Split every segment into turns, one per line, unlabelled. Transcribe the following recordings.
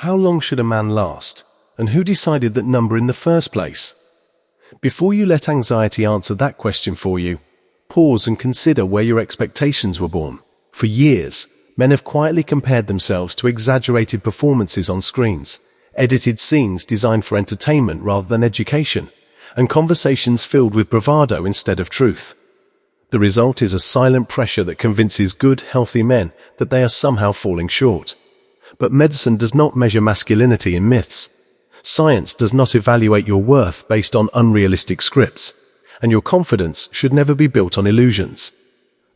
How long should a man last? And who decided that number in the first place? Before you let anxiety answer that question for you, pause and consider where your expectations were born. For years, men have quietly compared themselves to exaggerated performances on screens, edited scenes designed for entertainment rather than education, and conversations filled with bravado instead of truth. The result is a silent pressure that convinces good, healthy men that they are somehow falling short. But medicine does not measure masculinity in myths. Science does not evaluate your worth based on unrealistic scripts, and your confidence should never be built on illusions.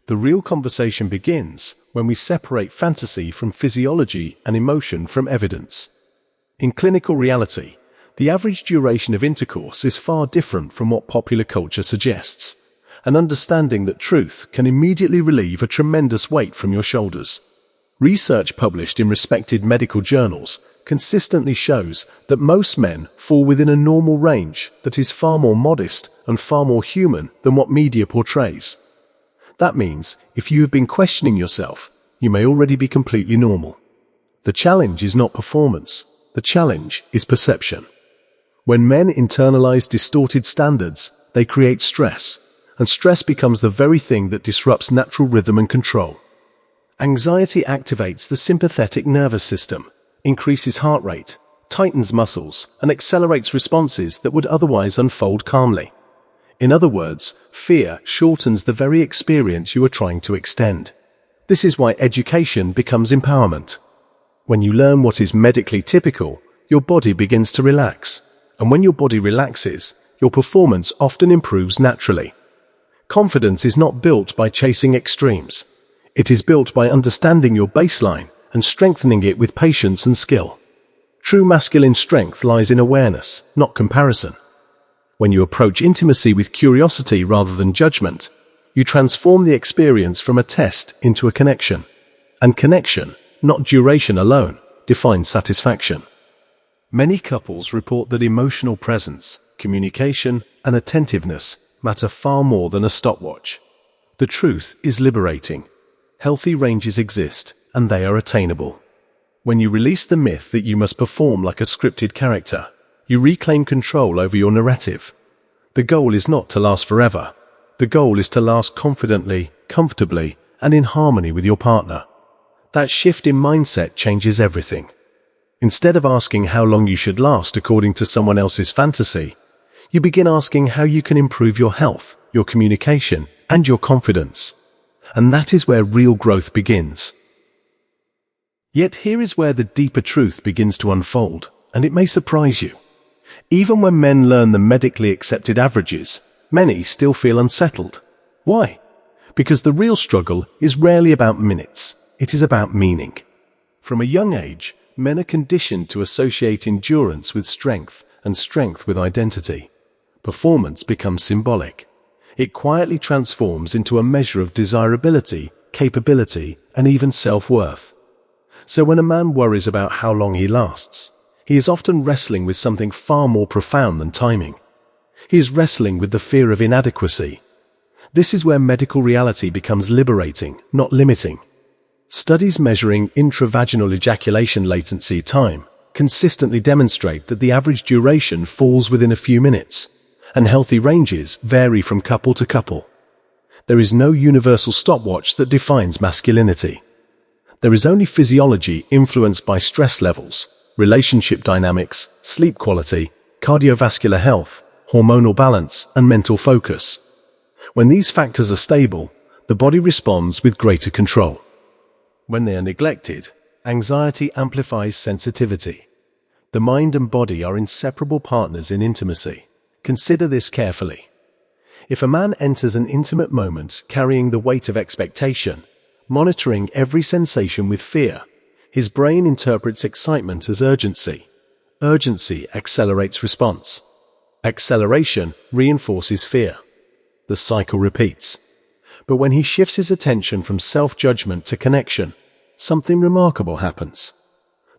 The real conversation begins when we separate fantasy from physiology and emotion from evidence. In clinical reality, the average duration of intercourse is far different from what popular culture suggests. An understanding that truth can immediately relieve a tremendous weight from your shoulders. Research published in respected medical journals consistently shows that most men fall within a normal range that is far more modest and far more human than what media portrays. That means, if you have been questioning yourself, you may already be completely normal. The challenge is not performance. The challenge is perception. When men internalize distorted standards, they create stress, and stress becomes the very thing that disrupts natural rhythm and control. Anxiety activates the sympathetic nervous system, increases heart rate, tightens muscles, and accelerates responses that would otherwise unfold calmly. In other words, fear shortens the very experience you are trying to extend. This is why education becomes empowerment. When you learn what is medically typical, your body begins to relax. And when your body relaxes, your performance often improves naturally. Confidence is not built by chasing extremes. It is built by understanding your baseline and strengthening it with patience and skill. True masculine strength lies in awareness, not comparison. When you approach intimacy with curiosity rather than judgment, you transform the experience from a test into a connection. And connection, not duration alone, defines satisfaction. Many couples report that emotional presence, communication, and attentiveness matter far more than a stopwatch. The truth is liberating. Healthy ranges exist, and they are attainable. When you release the myth that you must perform like a scripted character, you reclaim control over your narrative. The goal is not to last forever. The goal is to last confidently, comfortably, and in harmony with your partner. That shift in mindset changes everything. Instead of asking how long you should last according to someone else's fantasy, you begin asking how you can improve your health, your communication, and your confidence. And that is where real growth begins. Yet here is where the deeper truth begins to unfold, and it may surprise you. Even when men learn the medically accepted averages, many still feel unsettled. Why? Because the real struggle is rarely about minutes. It is about meaning. From a young age, men are conditioned to associate endurance with strength and strength with identity. Performance becomes symbolic. It quietly transforms into a measure of desirability, capability, and even self-worth. So when a man worries about how long he lasts, he is often wrestling with something far more profound than timing. He is wrestling with the fear of inadequacy. This is where medical reality becomes liberating, not limiting. Studies measuring intravaginal ejaculation latency time consistently demonstrate that the average duration falls within a few minutes, and healthy ranges vary from couple to couple. There is no universal stopwatch that defines masculinity. There is only physiology influenced by stress levels, relationship dynamics, sleep quality, cardiovascular health, hormonal balance, and mental focus. When these factors are stable, the body responds with greater control. When they are neglected, anxiety amplifies sensitivity. The mind and body are inseparable partners in intimacy. Consider this carefully. If a man enters an intimate moment carrying the weight of expectation, monitoring every sensation with fear, his brain interprets excitement as urgency. Urgency accelerates response. Acceleration reinforces fear. The cycle repeats. But when he shifts his attention from self-judgment to connection, something remarkable happens.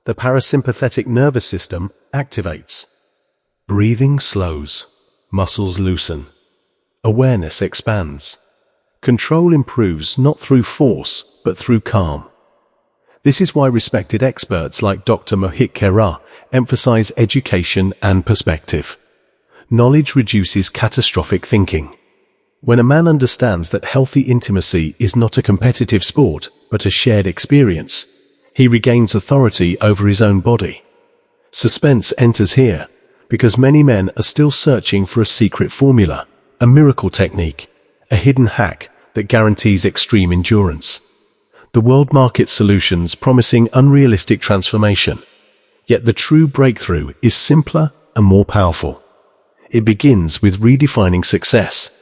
The parasympathetic nervous system activates. Breathing slows. Muscles loosen. Awareness expands. Control improves not through force, but through calm. This is why respected experts like Dr. Mohit Khera emphasize education and perspective. Knowledge reduces catastrophic thinking. When a man understands that healthy intimacy is not a competitive sport, but a shared experience, he regains authority over his own body. Suspense enters here, because many men are still searching for a secret formula, a miracle technique, a hidden hack that guarantees extreme endurance. The world markets solutions promising unrealistic transformation, yet the true breakthrough is simpler and more powerful. It begins with redefining success.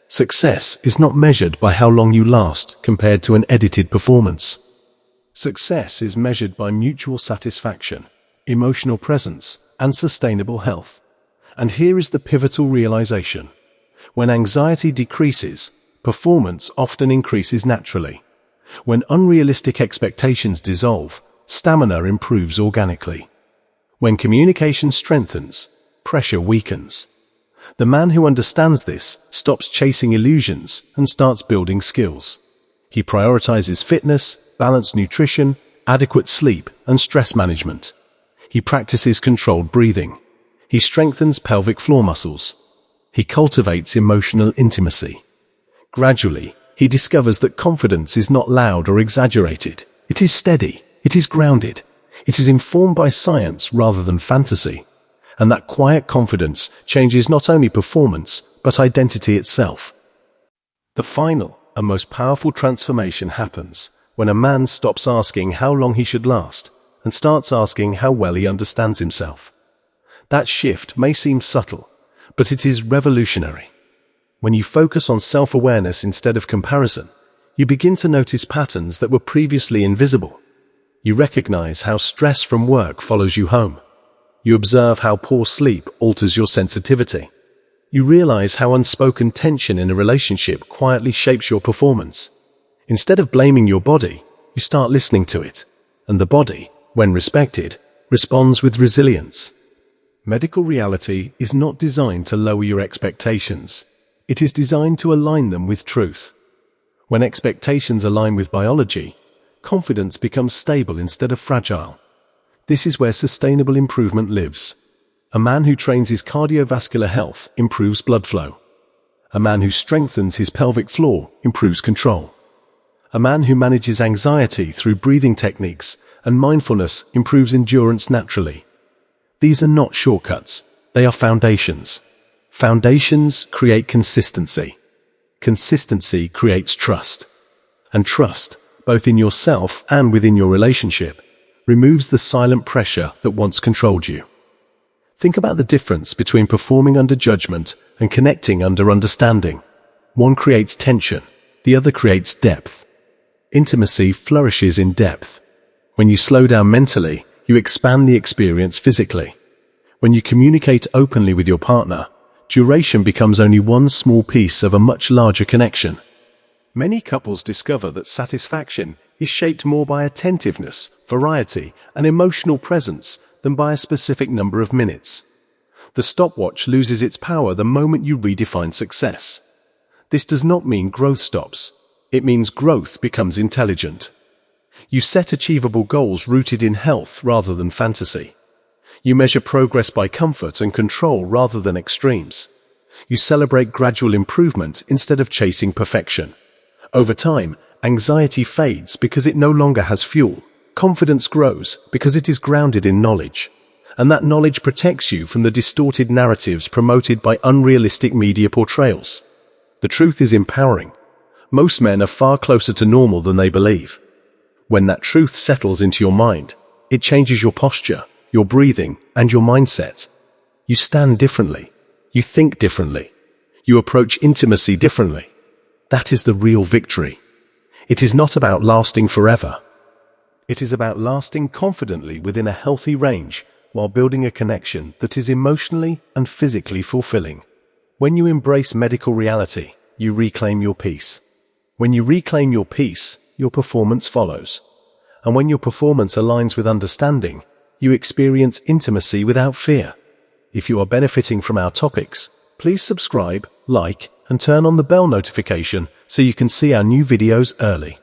Success is not measured by how long you last compared to an edited performance. Success is measured by mutual satisfaction, emotional presence, and sustainable health. And here is the pivotal realization. When anxiety decreases, performance often increases naturally. When unrealistic expectations dissolve, stamina improves organically. When communication strengthens, pressure weakens. The man who understands this stops chasing illusions and starts building skills. He prioritizes fitness, balanced nutrition, adequate sleep, and stress management. He practices controlled breathing. He strengthens pelvic floor muscles. He cultivates emotional intimacy. Gradually, he discovers that confidence is not loud or exaggerated. It is steady. It is grounded. It is informed by science rather than fantasy. And that quiet confidence changes not only performance, but identity itself. The final and most powerful transformation happens when a man stops asking how long he should last and starts asking how well he understands himself. That shift may seem subtle, but it is revolutionary. When you focus on self-awareness instead of comparison, you begin to notice patterns that were previously invisible. You recognize how stress from work follows you home. You observe how poor sleep alters your sensitivity. You realize how unspoken tension in a relationship quietly shapes your performance. Instead of blaming your body, you start listening to it. And the body, when respected, responds with resilience. Medical reality is not designed to lower your expectations. It is designed to align them with truth. When expectations align with biology, confidence becomes stable instead of fragile. This is where sustainable improvement lives. A man who trains his cardiovascular health improves blood flow. A man who strengthens his pelvic floor improves control. A man who manages anxiety through breathing techniques and mindfulness improves endurance naturally. These are not shortcuts. They are foundations. Foundations create consistency. Consistency creates trust. And trust, both in yourself and within your relationship, removes the silent pressure that once controlled you. Think about the difference between performing under judgment and connecting under understanding. One creates tension, the other creates depth. Intimacy flourishes in depth. When you slow down mentally, you expand the experience physically. When you communicate openly with your partner, duration becomes only one small piece of a much larger connection. Many couples discover that satisfaction is shaped more by attentiveness, variety, and emotional presence than by a specific number of minutes. The stopwatch loses its power the moment you redefine success. This does not mean growth stops. It means growth becomes intelligent. You set achievable goals rooted in health rather than fantasy. You measure progress by comfort and control rather than extremes. You celebrate gradual improvement instead of chasing perfection. Over time, anxiety fades because it no longer has fuel. Confidence grows because it is grounded in knowledge. And that knowledge protects you from the distorted narratives promoted by unrealistic media portrayals. The truth is empowering. Most men are far closer to normal than they believe. When that truth settles into your mind, it changes your posture, your breathing, and your mindset. You stand differently. You think differently. You approach intimacy differently. That is the real victory. It is not about lasting forever. It is about lasting confidently within a healthy range while building a connection that is emotionally and physically fulfilling. When you embrace medical reality, you reclaim your peace. When you reclaim your peace, your performance follows. And when your performance aligns with understanding, you experience intimacy without fear. If you are benefiting from our topics, please subscribe, like, and turn on the bell notification so you can see our new videos early.